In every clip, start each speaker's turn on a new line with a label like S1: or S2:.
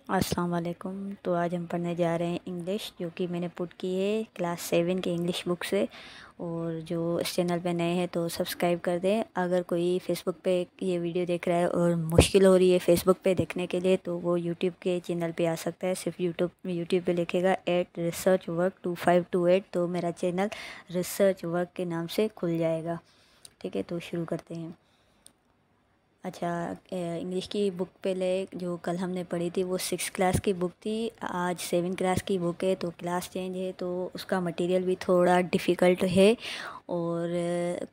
S1: अस्सलाम वालेकुम। तो आज हम पढ़ने जा रहे हैं इंग्लिश, जो कि मैंने पुट की है क्लास 7 की इंग्लिश बुक से। और जो इस चैनल पे नए हैं तो सब्सक्राइब कर दें। अगर कोई फ़ेसबुक पे ये वीडियो देख रहा है और मुश्किल हो रही है फ़ेसबुक पे देखने के लिए, तो वो यूट्यूब के चैनल पे आ सकता है। सिर्फ यूट्यूब पे लिखेगा @researchwork2528, तो मेरा चैनल रिसर्च वर्क के नाम से खुल जाएगा। ठीक है, तो शुरू करते हैं। अच्छा, इंग्लिश की बुक पहले जो कल हमने पढ़ी थी वो 6 क्लास की बुक थी। आज 7 क्लास की बुक है, तो क्लास चेंज है तो उसका मटेरियल भी थोड़ा डिफ़िकल्ट है। और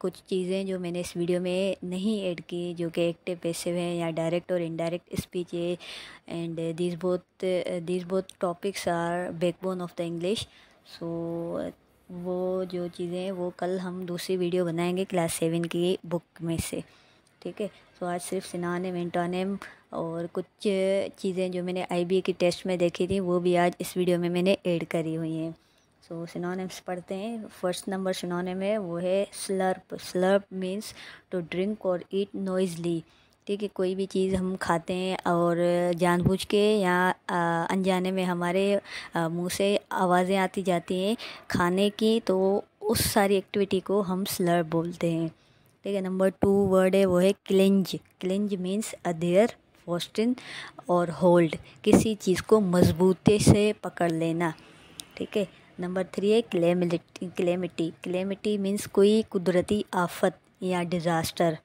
S1: कुछ चीज़ें जो मैंने इस वीडियो में नहीं ऐड की, जो कि एक्टिव पैसिव हैं या डायरेक्ट और इनडायरेक्ट स्पीच है। And these both topics are backbone of the English. So वो जो चीज़ें हैं वो कल हम दूसरी वीडियो बनाएंगे क्लास 7 की बुक में से। ठीक है, तो आज सिर्फ सिनोनिम, एंटोनिम और कुछ चीज़ें जो मैंने आईबीए की टेस्ट में देखी थी वो भी आज इस वीडियो में मैंने ऐड करी हुई हैं। सो सिनोनिम्स पढ़ते हैं। फर्स्ट नंबर सिनोनिम है वो है slurp. Slurp means to drink और ईट नॉइजली। ठीक है, कोई भी चीज़ हम खाते हैं और जानबूझ के या अनजाने में हमारे मुंह से आवाज़ें आती जाती हैं खाने की, तो उस सारी एक्टिविटी को हम स्लर्प बोलते हैं। ठीक है, नंबर 2 वर्ड है वो है क्लिंज। क्लिंज मीन्स अधेयर, फोस्टिन और होल्ड, किसी चीज़ को मजबूती से पकड़ लेना। ठीक है, नंबर 3 है क्लेमिटी। क्लेमिटी क्लेमिटी मीन्स कोई कुदरती आफत या डिज़ास्टर।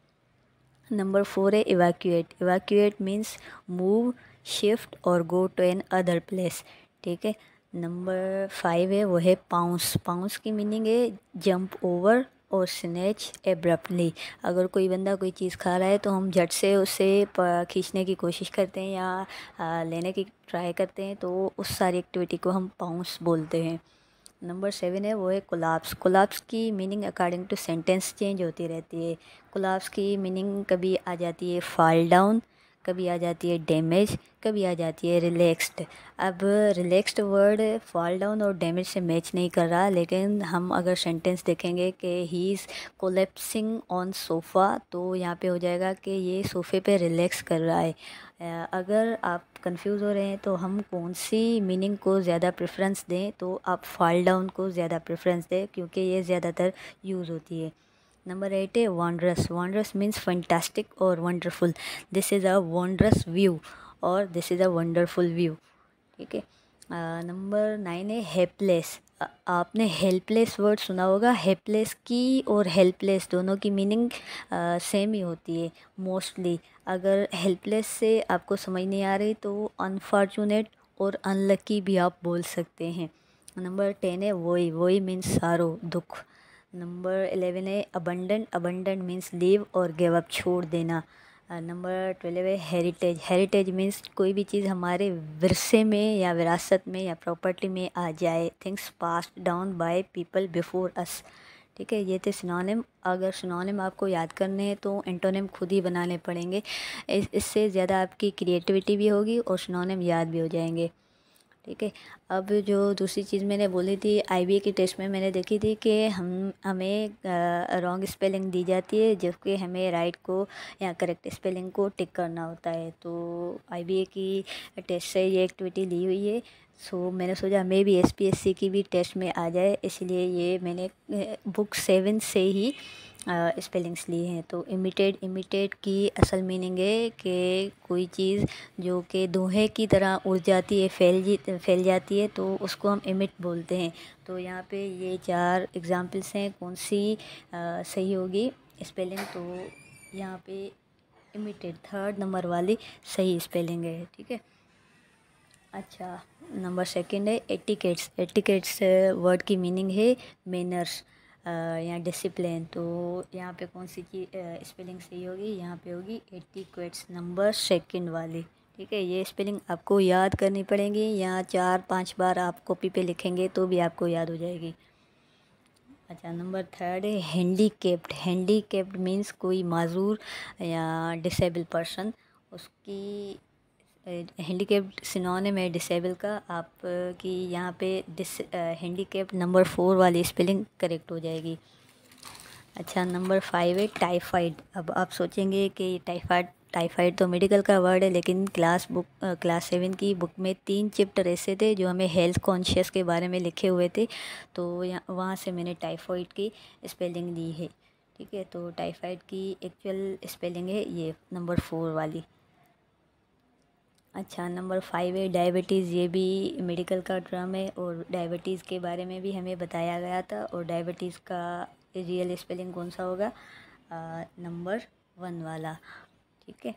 S1: नंबर 4 है evacuate. Evacuate means move, shift और go to another place. ठीक है, नंबर 5 है वो है पाउंस। पाउंस की मीनिंग है जंप ओवर और स्नैच एब्रप्टली। अगर कोई बंदा कोई चीज़ खा रहा है तो हम झट से उसे खींचने की कोशिश करते हैं या लेने की ट्राई करते हैं, तो उस सारी एक्टिविटी को हम पाउंस बोलते हैं। नंबर 7 है वो है कोलाप्स। कोलाप्स की meaning according to sentence change होती रहती है। कोलाप्स की मीनिंग कभी आ जाती है फॉल डाउन, कभी आ जाती है डैमेज, कभी आ जाती है रिलैक्स्ड। अब रिलैक्स्ड वर्ड फॉल डाउन और डैमेज से मैच नहीं कर रहा, लेकिन हम अगर सेंटेंस देखेंगे कि he is collapsing on sofa, तो यहाँ पे हो जाएगा कि ये सोफ़े पे रिलैक्स कर रहा है। अगर आप कंफ्यूज हो रहे हैं तो हम कौन सी मीनिंग को ज़्यादा प्रेफरेंस दें, तो आप फॉल डाउन को ज़्यादा प्रेफरेंस दें क्योंकि ये ज़्यादातर यूज़ होती है। नंबर 8 है वंडरस। वंडरस मीन्स फंटास्टिक और wonderful. This is a wondrous view और this is a wonderful view. ठीक है, नंबर 9 है हेल्पलेस। आपने हेल्पलेस वर्ड सुना होगा। हेल्पलेस की और हेल्पलेस दोनों की मीनिंग सेम ही होती है मोस्टली। अगर हेल्पलेस से आपको समझ नहीं आ रही तो अनफॉर्चुनेट और अनलकी भी आप बोल सकते हैं। नंबर 10 है वोई। वोई मीन्स सारो, दुख। नंबर 11 है अबंडेंट। अबंडेंट मीन्स लीव और गिव अप, छोड़ देना। नंबर 12 है हेरिटेज। हेरिटेज मीन्स कोई भी चीज़ हमारे विरसे में या विरासत में या प्रॉपर्टी में आ जाए। Things passed down by people before us. ठीक है, ये थे सिनोनिम। अगर सिनोनिम आपको याद करने हैं तो एंटोनिम खुद ही बनाने पड़ेंगे। इससे ज़्यादा आपकी क्रिएटिविटी भी होगी और सिनोनिम याद भी हो जाएंगे। ठीक है, अब जो दूसरी चीज़ मैंने बोली थी आईबीए की टेस्ट में मैंने देखी थी कि हमें रॉन्ग स्पेलिंग दी जाती है, जबकि हमें राइट को या करेक्ट स्पेलिंग को टिक करना होता है। तो आईबीए की टेस्ट से ये एक्टिविटी ली हुई है। सो मैंने सोचा हमें भी एसपीएससी की भी टेस्ट में आ जाए, इसलिए ये मैंने बुक 7 से ही स्पेलिंग्स लिए हैं। तो इमिटेट। इमिटेट की असल मीनिंग है कि कोई चीज़ जो कि धुएं की उड़ जाती है, फैल जाती है, तो उसको हम इमिट बोलते हैं। तो यहाँ पे ये 4 एग्जांपल्स हैं, कौन सी सही होगी स्पेलिंग। तो यहाँ पे इमिटेट 3rd नंबर वाली सही स्पेलिंग है। ठीक है, अच्छा, नंबर 2 है एटिकेट्स। एटिकेट्स वर्ड की मीनिंग है मैनर्स या डिसिप्लिन। तो यहाँ पे कौन सी चीज़ स्पेलिंग सही होगी, यहाँ पे होगी एटिकेट्स, नंबर 2 वाली। ठीक है, ये स्पेलिंग आपको याद करनी पड़ेगी। यहाँ 4-5 बार आप कॉपी पे लिखेंगे तो भी आपको याद हो जाएगी। अच्छा, नंबर 3 है हैंडीकेप्ड। हैंडीकेप्ड मीन्स कोई माजूर या डिसेबल पर्सन। उसकी हैंडीकेप्ड सिनोनिम है डिसेबल का। आप की यहाँ पे हैंडीकेप्ड नंबर 4 वाली स्पेलिंग करेक्ट हो जाएगी। अच्छा, नंबर 5 है टाइफाइड। अब आप सोचेंगे कि टाइफाइड टाइफाइड तो मेडिकल का वर्ड है, लेकिन क्लास 7 की बुक में 3 चैप्टर ऐसे थे जो हमें हेल्थ कॉन्शियस के बारे में लिखे हुए थे। तो वहाँ से मैंने टाइफाइड की स्पेलिंग ली है। ठीक है, तो टाइफाइड की एक्चुअल स्पेलिंग है ये नंबर 4 वाली। अच्छा, नंबर 5 है डायबिटीज़। ये भी मेडिकल का टर्म है और डायबिटीज़ के बारे में भी हमें बताया गया था। और डायबिटीज़ का रियल स्पेलिंग कौन सा होगा? नंबर 1 वाला। ठीक है।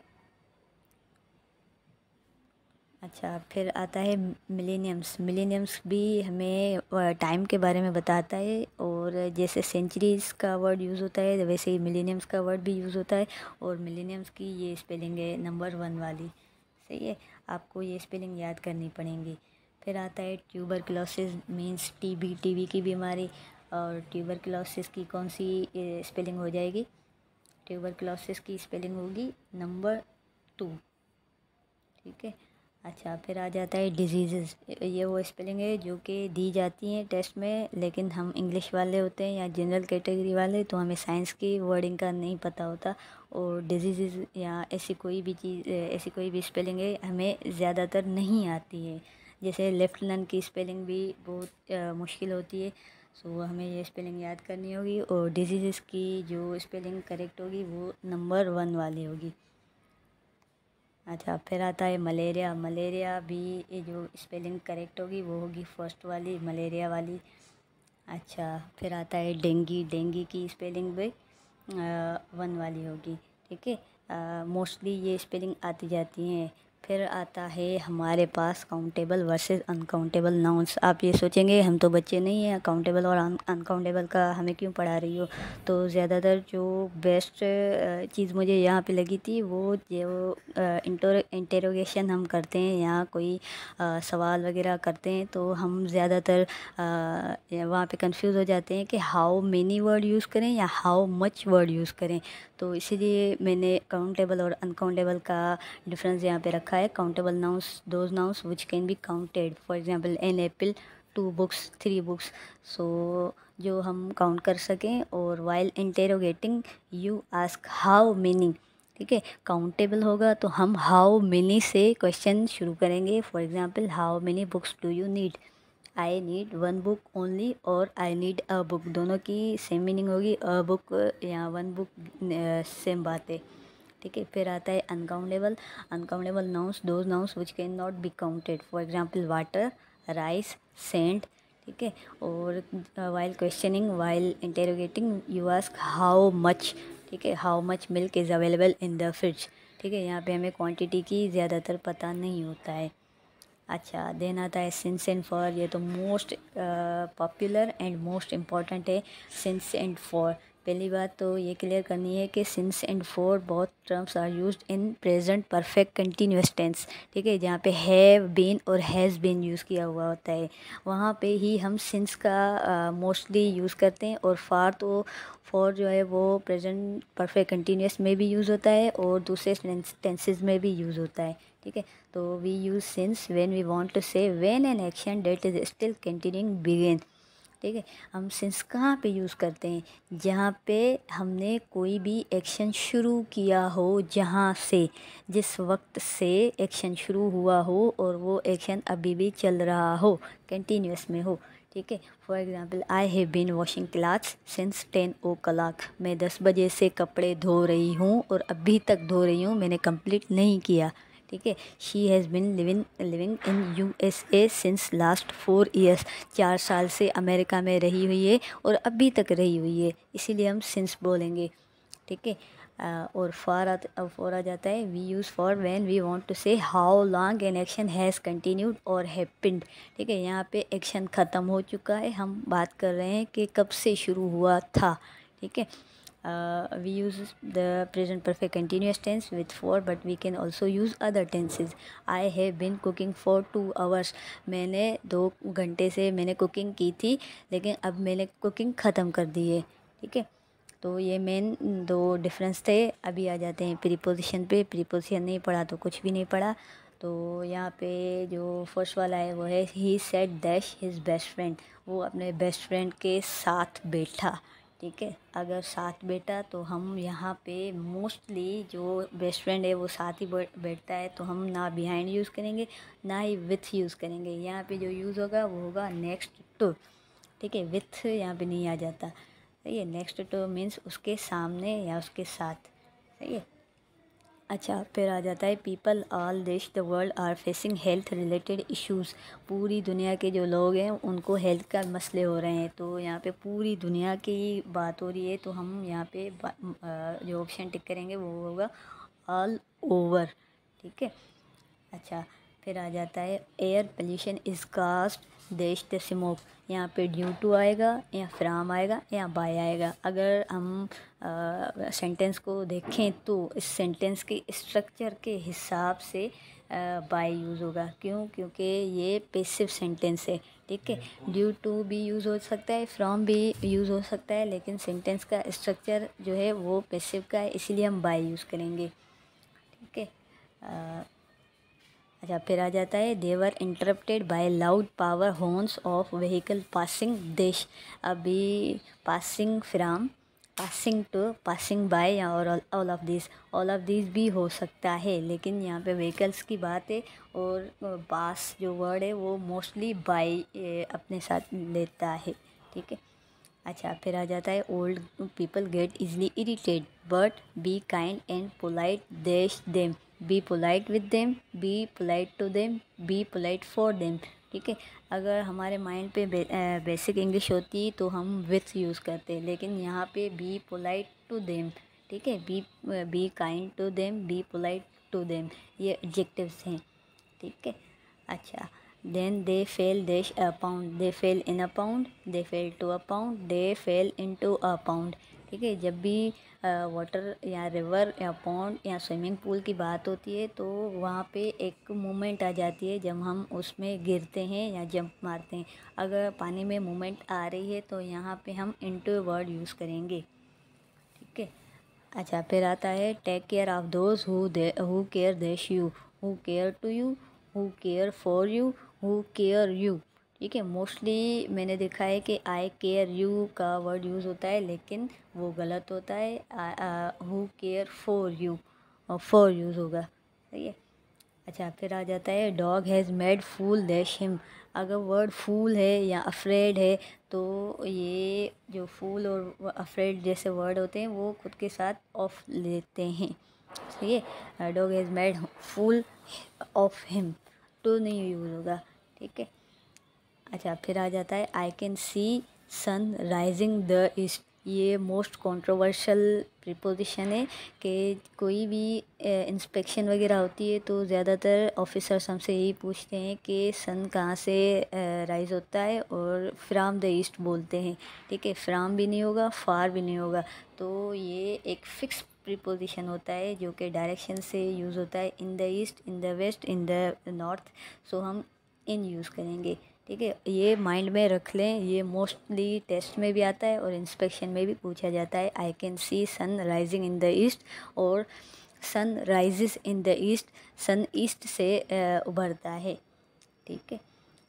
S1: अच्छा, फिर आता है मिलेनियम्स। मिलेनियम्स भी हमें टाइम के बारे में बताता है, और जैसे सेंचुरीज़ का वर्ड यूज़ होता है वैसे ही मिलेनियम्स का वर्ड भी यूज़ होता है। और मिलेनियम्स की ये स्पेलिंग है नंबर 1 वाली। सही है, आपको ये स्पेलिंग याद करनी पड़ेंगी। फिर आता है ट्यूबरक्लोसिस मीन्स टीबी, टीबी की बीमारी। और ट्यूबरक्लोसिस की कौन सी स्पेलिंग हो जाएगी? ट्यूबरक्लोसिस की स्पेलिंग होगी नंबर 2। ठीक है। अच्छा, फिर आ जाता है डिजीज़। ये वो स्पेलिंग है जो कि दी जाती हैं टेस्ट में, लेकिन हम इंग्लिश वाले होते हैं या जनरल कैटेगरी वाले, तो हमें साइंस की वर्डिंग का नहीं पता होता। और डिजीज़ या ऐसी कोई भी चीज़, ऐसी कोई भी स्पेलिंग है हमें ज़्यादातर नहीं आती है। जैसे लेफ्ट लंग की स्पेलिंग भी बहुत मुश्किल होती है, सो हमें ये स्पेलिंग याद करनी होगी। और डिजीज़ की जो स्पेलिंग करेक्ट होगी वो नंबर 1 वाली होगी। अच्छा, फिर आता है मलेरिया। मलेरिया भी ये जो स्पेलिंग करेक्ट होगी वो होगी फर्स्ट वाली, मलेरिया वाली। अच्छा, फिर आता है डेंगी। डेंगी की स्पेलिंग भी 1 वाली होगी। ठीक है, मोस्टली ये स्पेलिंग आती जाती हैं। फिर आता है हमारे पास काउंटेबल वर्सेस अनकाउंटेबल नाउन्स। आप ये सोचेंगे हम तो बच्चे नहीं हैं, काउंटेबल और अनकाउंटेबल का हमें क्यों पढ़ा रही हो? तो ज़्यादातर जो बेस्ट चीज़ मुझे यहाँ पे लगी थी वो जो इंटेरोगेशन हम करते हैं, यहाँ कोई सवाल वगैरह करते हैं तो हम ज़्यादातर वहाँ पे कंफ्यूज हो जाते हैं कि हाउ मेनी वर्ड यूज़ करें या हाउ मच वर्ड यूज़ करें। तो इसीलिए मैंने काउंटेबल और अनकाउंटेबल का डिफरेंस यहाँ पे रखा है। Countable nouns those nouns which can be counted, for example an apple, 2 books, 3 books. So जो हम काउंट कर सकें। और while interrogating you ask how many. ठीक है, काउंटेबल होगा तो हम हाउ मेनी से क्वेश्चन शुरू करेंगे। For example, how many books do you need? I need 1 book only और आई नीड अ बुक, दोनों की सेम मीनिंग होगी। अ बुक या 1 बुक सेम बात है। ठीक है, फिर आता है uncountable. Uncountable nouns those nouns which can not be counted, for example water, rice, sand. ठीक है, और while questioning, while interrogating you ask how much. ठीक है, how much milk is available in the fridge. ठीक है, यहाँ पे हमें क्वांटिटी की ज़्यादातर पता नहीं होता है। अच्छा, देन आता है सिंस एंड फॉर। ये तो most popular and most important है, सिंस एंड फॉर। पहली बात तो ये क्लियर करनी है कि since and for both terms are used in present perfect continuous tense. ठीक है, जहाँ पे हैव बीन और हैज़ बीन यूज़ किया हुआ होता है वहाँ पे ही हम सिंस का मोस्टली यूज़ करते हैं। और फॉर जो है वो प्रेजेंट परफेक्ट कंटिन्यूअस में भी यूज़ होता है और दूसरे टेंसेज में भी यूज़ होता है। ठीक है, तो we use since when we want to say when an action that is still continuing begin. ठीक है, हम सिंस कहाँ पे यूज़ करते हैं? जहाँ पे हमने कोई भी एक्शन शुरू किया हो, जहाँ से जिस वक्त से एक्शन शुरू हुआ हो और वो एक्शन अभी भी चल रहा हो, कंटिन्यूअस में हो। ठीक है, for example, I have been washing clothes since 10 o'clock। मैं 10 बजे से कपड़े धो रही हूँ और अभी तक धो रही हूँ, मैंने कंप्लीट नहीं किया। ठीक है, she has been living in USA since last 4 years। 4 साल से अमेरिका में रही हुई है और अभी तक रही हुई है, इसीलिए हम सिंस बोलेंगे। ठीक है, और फॉर आ जाता है, we use for when we want to say how long an action has continued और हैपेंड। ठीक है, यहाँ पे एक्शन ख़त्म हो चुका है, हम बात कर रहे हैं कि कब से शुरू हुआ था। ठीक है, we use the present perfect continuous tense with for, but we can also use other tenses. I have been cooking for 2 hours। मैंने 2 घंटे से मैंने कुकिंग की थी, लेकिन अब मैंने कुकिंग ख़त्म कर दी है। ठीक है, तो ये मेन 2 डिफरेंस थे। अभी आ जाते हैं प्रीपोजिशन पे। प्रीपोजिशन नहीं पढ़ा तो कुछ भी नहीं पढ़ा। तो यहाँ पे जो फर्स्ट वाला है वो है he said that his best friend. वो अपने बेस्ट फ्रेंड के साथ बैठा। ठीक है। अगर साथ बैठा तो हम यहाँ पे मोस्टली जो बेस्ट फ्रेंड है वो साथ ही बैठता है, तो हम ना बिहाइंड यूज़ करेंगे ना ही विथ यूज़ करेंगे। यहाँ पे जो यूज़ होगा वो होगा नेक्स्ट टू, ठीक है। विथ यहाँ पे नहीं आ जाता, सही है। नेक्स्ट टू मीन्स उसके सामने या उसके साथ, सही है। अच्छा, फिर आ जाता है पीपल ऑल देश the world are facing health related issues. पूरी दुनिया के जो लोग हैं उनको हेल्थ का मसले हो रहे हैं, तो यहाँ पे पूरी दुनिया की बात हो रही है, तो हम यहाँ पे जो ऑप्शन टिक करेंगे वो होगा ऑल ओवर, ठीक है। अच्छा, फिर आ जाता है एयर पोल्यूशन इज़ कास्ट देश द स्मोक। यहाँ पे ड्यू टू आएगा या फ्राम आएगा या बाय आएगा। अगर हम सेंटेंस को देखें तो इस सेंटेंस के स्ट्रक्चर के हिसाब से बाय यूज़ होगा। क्यों? क्योंकि ये पैसिव सेंटेंस है, ठीक है। ड्यू टू भी यूज़ हो सकता है, फ्रॉम भी यूज़ हो सकता है, लेकिन सेंटेंस का स्ट्रक्चर जो है वो पैसिव का है, इसीलिए हम बाय यूज़ करेंगे, ठीक है। अच्छा, फिर आ जाता है they were interrupted by loud power horns of vehicle passing dash. अभी passing from, passing to, passing by या और ऑल ऑफ दिस भी हो सकता है, लेकिन यहाँ पे व्हीकल्स की बात है और पास जो वर्ड है वो मोस्टली बाय अपने साथ लेता है, ठीक है। अच्छा, फिर आ जाता है old people get easily irritate but be kind and polite dash them. Be polite with them, be polite to them, be polite for them, ठीक है। अगर हमारे माइंड पे बेसिक इंग्लिश होती तो हम विथ यूज़ करते, लेकिन यहाँ पे बी पोलाइट टू देम, ठीक है। Be kind to them, be polite to them, ये एडजेक्टिव्स हैं, ठीक है। अच्छा, then they fell dash a pound, they fell in a pound, they fell to a pound, they fell into a pound, ठीक है। जब भी वाटर या रिवर या पॉन्ड या स्विमिंग पूल की बात होती है तो वहाँ पे एक मूवमेंट आ जाती है जब हम उसमें गिरते हैं या जंप मारते हैं। अगर पानी में मूवमेंट आ रही है तो यहाँ पे हम इनटू वर्ड यूज़ करेंगे, ठीक है। अच्छा, फिर आता है take care of those who care dash you, who care to you, who care for you, who care you, ठीक है। मोस्टली मैंने देखा है कि आई केयर यू का वर्ड यूज़ होता है, लेकिन वो गलत होता है। हु केयर फॉर यू, और फॉर यूज़ होगा, सही है। अच्छा, फिर आ जाता है dog has made fool dash him. अगर वर्ड फूल है या अफ्रेड है तो ये जो फूल और अफ्रेड जैसे वर्ड होते हैं वो खुद के साथ ऑफ लेते हैं, सही है। Dog has made fool of him, तो नहीं यूज़ होगा, ठीक है। अच्छा, फिर आ जाता है I can see sun rising the east. ये मोस्ट कंट्रोवर्शियल प्रीपोजिशन है कि कोई भी इंस्पेक्शन वगैरह होती है तो ज़्यादातर ऑफिसर्स हमसे यही पूछते हैं कि सन कहाँ से राइज़ होता है, और फ्राम द ईस्ट बोलते हैं, ठीक है। फ्राम भी नहीं होगा, फार भी नहीं होगा, तो ये एक फिक्स प्रीपोजिशन होता है जो कि डायरेक्शन से यूज़ होता है, in the east, in the west, in the north, so हम इन यूज़ करेंगे, ठीक है। ये माइंड में रख लें, ये मोस्टली टेस्ट में भी आता है और इंस्पेक्शन में भी पूछा जाता है। I can see sun rising in the east और sun rises in the east, sun ईस्ट से उभरता है, ठीक है।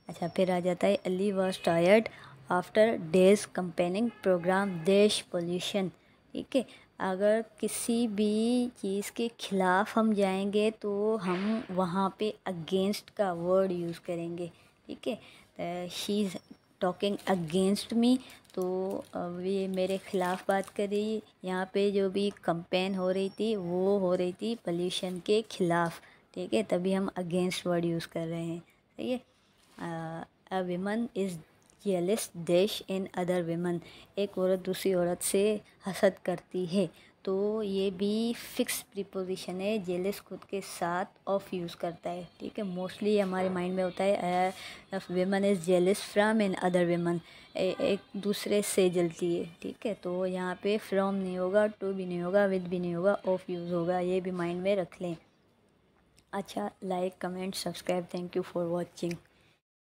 S1: अच्छा, फिर आ जाता है Ali was tired after days campaigning programme देश पोल्यूशन, ठीक है। अगर किसी भी चीज़ के खिलाफ हम जाएंगे तो हम वहाँ पे अगेंस्ट का वर्ड यूज़ करेंगे, ठीक है। She is talking against me, तो ये मेरे ख़िलाफ़ बात कर रही है। यहाँ पे जो भी कंपेन हो रही थी वो हो रही थी पोल्यूशन के ख़िलाफ़, ठीक है, तभी हम अगेंस्ट वर्ड यूज़ कर रहे हैं, सही है। अ विमन इज़ जेलस देश इन अदर विमन। एक औरत दूसरी औरत से हसद करती है, तो ये भी फिक्स प्रीपोजिशन है। जेलस खुद के साथ ऑफ यूज़ करता है, ठीक है। मोस्टली हमारे माइंड में होता है women is jealous from in other women, एक दूसरे से जलती है, ठीक है। तो यहाँ पे फ्रॉम नहीं होगा, टू भी नहीं होगा, विद भी नहीं होगा, ऑफ यूज़ होगा, ये भी माइंड में रख लें। अच्छा, like, comment, subscribe, thank you for watching.